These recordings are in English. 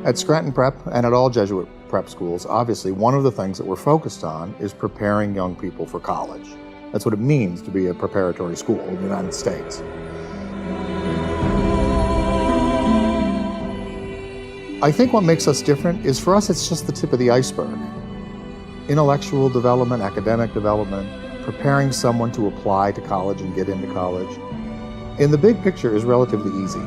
At Scranton Prep and at all Jesuit prep schools, obviously, one of the things that we're focused on is preparing young people for college. That's what it means to be a preparatory school in the United States. I think what makes us different is, for us, it's just the tip of the iceberg. Intellectual development, academic development, preparing someone to apply to college and get into college, in the big picture is relatively easy.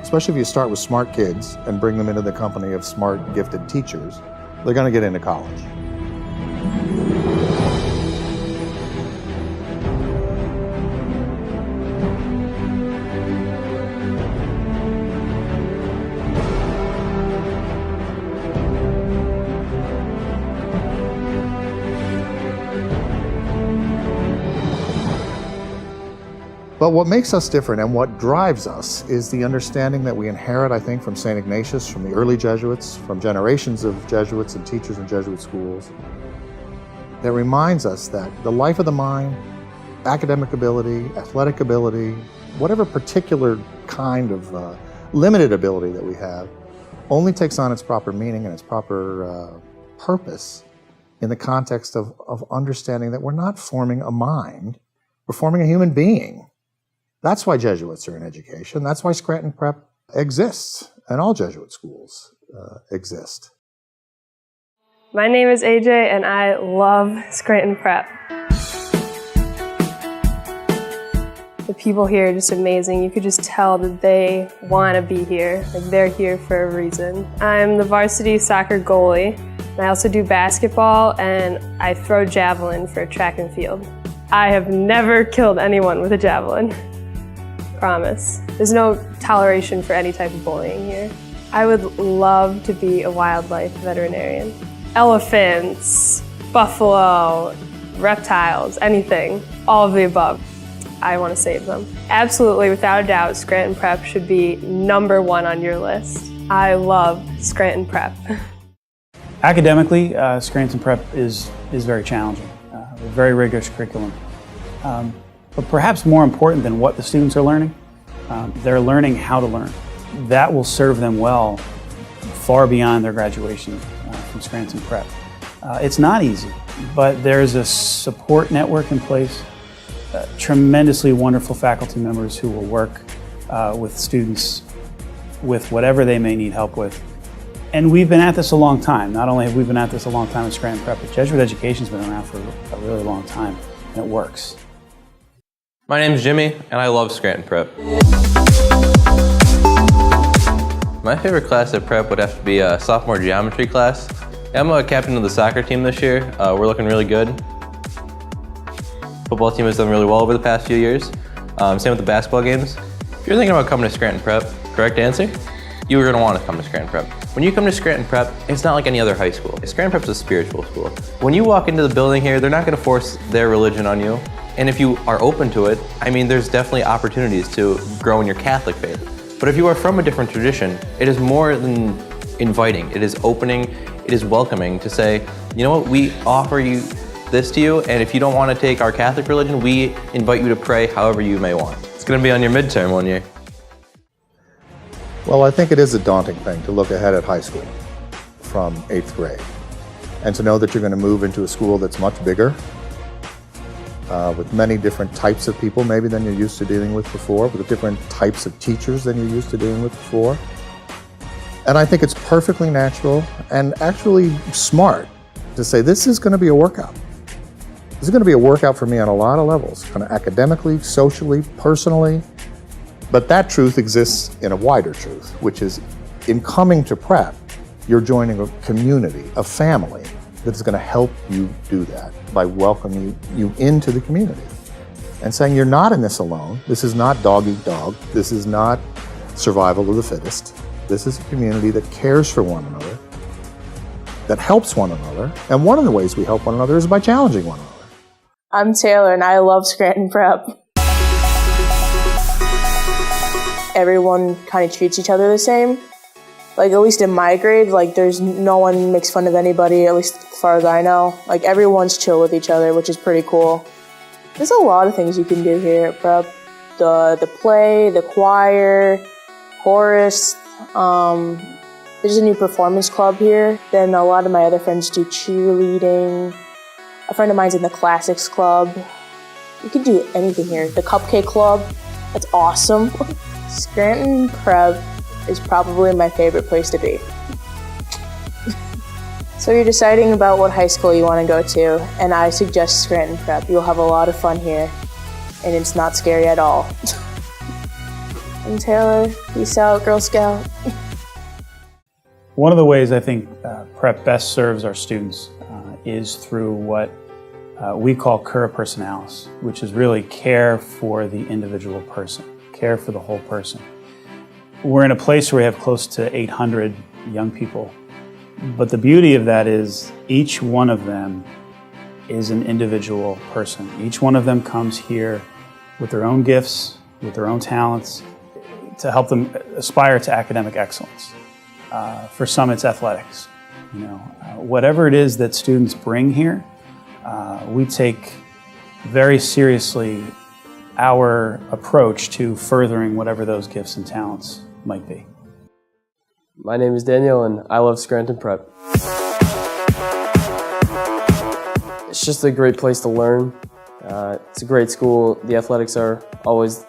Especially if you start with smart kids and bring them into the company of smart, gifted teachers, they're going to get into college. But what makes us different and what drives us is the understanding that we inherit, I think, from St. Ignatius, from the early Jesuits, from generations of Jesuits and teachers in Jesuit schools, that reminds us that the life of the mind, academic ability, athletic ability, whatever particular kind of limited ability that we have, only takes on its proper meaning and its proper purpose in the context of understanding that we're not forming a mind, we're forming a human being. That's why Jesuits are in education. That's why Scranton Prep exists, and all Jesuit schools exist. My name is AJ, and I love Scranton Prep. The people here are just amazing. You could just tell that they want to be here. Like, they're here for a reason. I'm the varsity soccer goalie. And I also do basketball, and I throw javelin for track and field. I have never killed anyone with a javelin. Promise. There's no toleration for any type of bullying here. I would love to be a wildlife veterinarian. Elephants, buffalo, reptiles, anything, all of the above. I want to save them. Absolutely, without a doubt, Scranton Prep should be #1 on your list. I love Scranton Prep. Academically, Scranton Prep is very challenging. A very rigorous curriculum. But perhaps more important than what the students are learning, they're learning how to learn. That will serve them well far beyond their graduation from Scranton Prep. It's not easy, but there's a support network in place, tremendously wonderful faculty members who will work with students with whatever they may need help with. And we've been at this a long time. Not only have we been at this a long time at Scranton Prep, but Jesuit education's been around for a really long time, and it works. My name's Jimmy, and I love Scranton Prep. My favorite class at Prep would have to be a sophomore geometry class. I'm a captain of the soccer team this year. We're looking really good. Football team has done really well over the past few years. Same with the basketball games. If you're thinking about coming to Scranton Prep, correct answer? You are going to want to come to Scranton Prep. When you come to Scranton Prep, it's not like any other high school. Scranton Prep is a spiritual school. When you walk into the building here, they're not going to force their religion on you. And if you are open to it, I mean, there's definitely opportunities to grow in your Catholic faith. But if you are from a different tradition, it is more than inviting. It is opening, it is welcoming to say, you know what, we offer you this to you, and if you don't want to take our Catholic religion, we invite you to pray however you may want. It's going to be on your midterm one year. Well, I think it is a daunting thing to look ahead at high school from 8th grade and to know that you're going to move into a school that's much bigger, with many different types of people maybe than you're used to dealing with before, with different types of teachers than you're used to dealing with before. And I think it's perfectly natural and actually smart to say this is going to be a workout. This is going to be a workout for me on a lot of levels, kind of academically, socially, personally. But that truth exists in a wider truth, which is in coming to Prep, you're joining a community, a family that is going to help you do that by welcoming you into the community and saying you're not in this alone. This is not dog eat dog. This is not survival of the fittest. This is a community that cares for one another, that helps one another. And one of the ways we help one another is by challenging one another. I'm Taylor, and I love Scranton Prep. Everyone kind of treats each other the same. Like, at least in my grade, like, there's no one makes fun of anybody, at least as far as I know. Like, everyone's chill with each other, which is pretty cool. There's a lot of things you can do here at Prep. The play, the choir, chorus, There's a new performance club here. Then a lot of my other friends do cheerleading. A friend of mine's in the classics club. You can do anything here. The cupcake club, that's awesome. Scranton Prep is probably my favorite place to be. So you're deciding about what high school you want to go to, and I suggest Scranton Prep. You'll have a lot of fun here, and it's not scary at all. And Taylor, peace out, Girl Scout. One of the ways I think prep best serves our students is through what we call cura personalis, which is really care for the individual person, care for the whole person. We're in a place where we have close to 800 young people, but the beauty of that is each one of them is an individual person. Each one of them comes here with their own gifts, with their own talents, to help them aspire to academic excellence. For some, it's athletics. Whatever it is that students bring here, we take very seriously our approach to furthering whatever those gifts and talents might be. My name is Daniel, and I love Scranton Prep. It's just a great place to learn. It's a great school. The athletics are always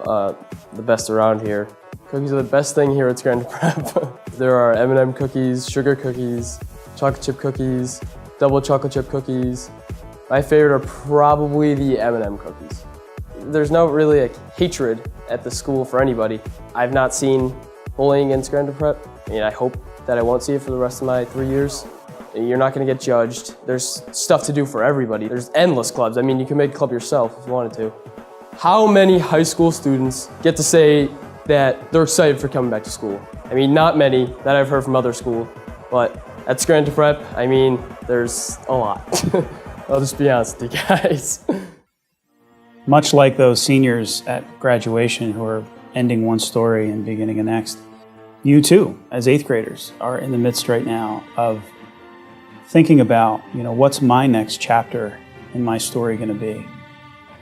the best around here. Cookies are the best thing here at Scranton Prep. There are M&M cookies, sugar cookies, chocolate chip cookies, double chocolate chip cookies. My favorite are probably the M&M cookies. There's no really hatred at the school for anybody. I've not seen bullying in Scranton Prep. I hope that I won't see it for the rest of my 3 years. You're not going to get judged. There's stuff to do for everybody. There's endless clubs. You can make a club yourself if you wanted to. How many high school students get to say that they're excited for coming back to school? Not many that I've heard from other schools, but at Scranton Prep, there's a lot. I'll just be honest with you guys. Much like those seniors at graduation who are ending one story and beginning a next, you too, as 8th graders, are in the midst right now of thinking about, what's my next chapter in my story going to be?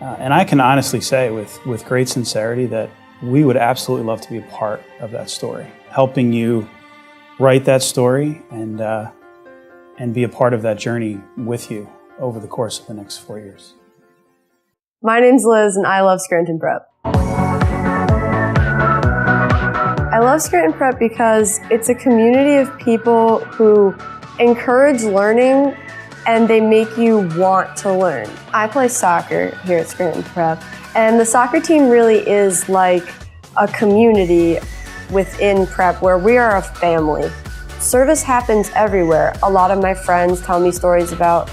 And I can honestly say with great sincerity that we would absolutely love to be a part of that story, helping you write that story and be a part of that journey with you over the course of the next 4 years. My name's Liz, and I love Scranton Prep. I love Scranton Prep because it's a community of people who encourage learning and they make you want to learn. I play soccer here at Scranton Prep, and the soccer team really is like a community within Prep where we are a family. Service happens everywhere. A lot of my friends tell me stories about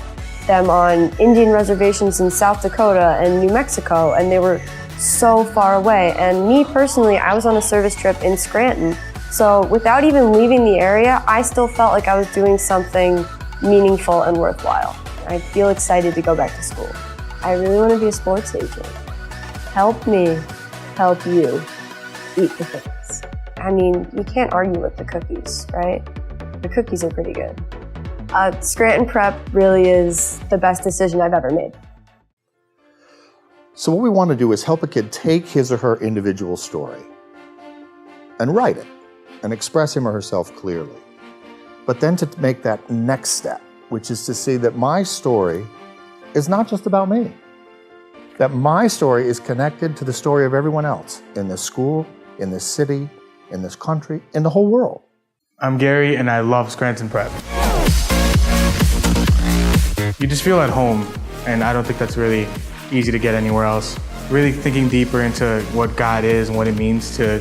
them on Indian reservations in South Dakota and New Mexico, and they were so far away. And me personally, I was on a service trip in Scranton. So without even leaving the area, I still felt like I was doing something meaningful and worthwhile. I feel excited to go back to school. I really want to be a sports agent. Help me help you eat the cookies. You can't argue with the cookies, right? The cookies are pretty good. Scranton Prep really is the best decision I've ever made. So what we want to do is help a kid take his or her individual story and write it and express him or herself clearly. But then to make that next step, which is to see that my story is not just about me, that my story is connected to the story of everyone else in this school, in this city, in this country, in the whole world. I'm Gary, and I love Scranton Prep. You just feel at home, and I don't think that's really easy to get anywhere else. Really thinking deeper into what God is and what it means to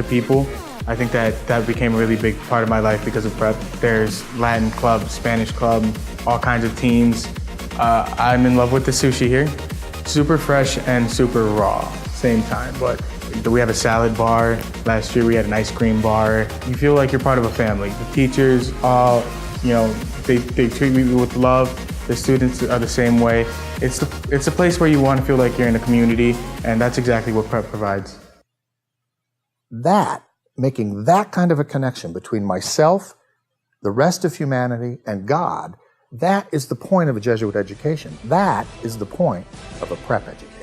people. I think that became a really big part of my life because of Prep. There's Latin club, Spanish club, all kinds of teams. I'm in love with the sushi here. Super fresh and super raw, same time. But we have a salad bar. Last year we had an ice cream bar. You feel like you're part of a family. The teachers all, they treat me with love. The students are the same way. It's a place where you want to feel like you're in a community, and that's exactly what Prep provides. Making that kind of a connection between myself, the rest of humanity, and God, that is the point of a Jesuit education. That is the point of a Prep education.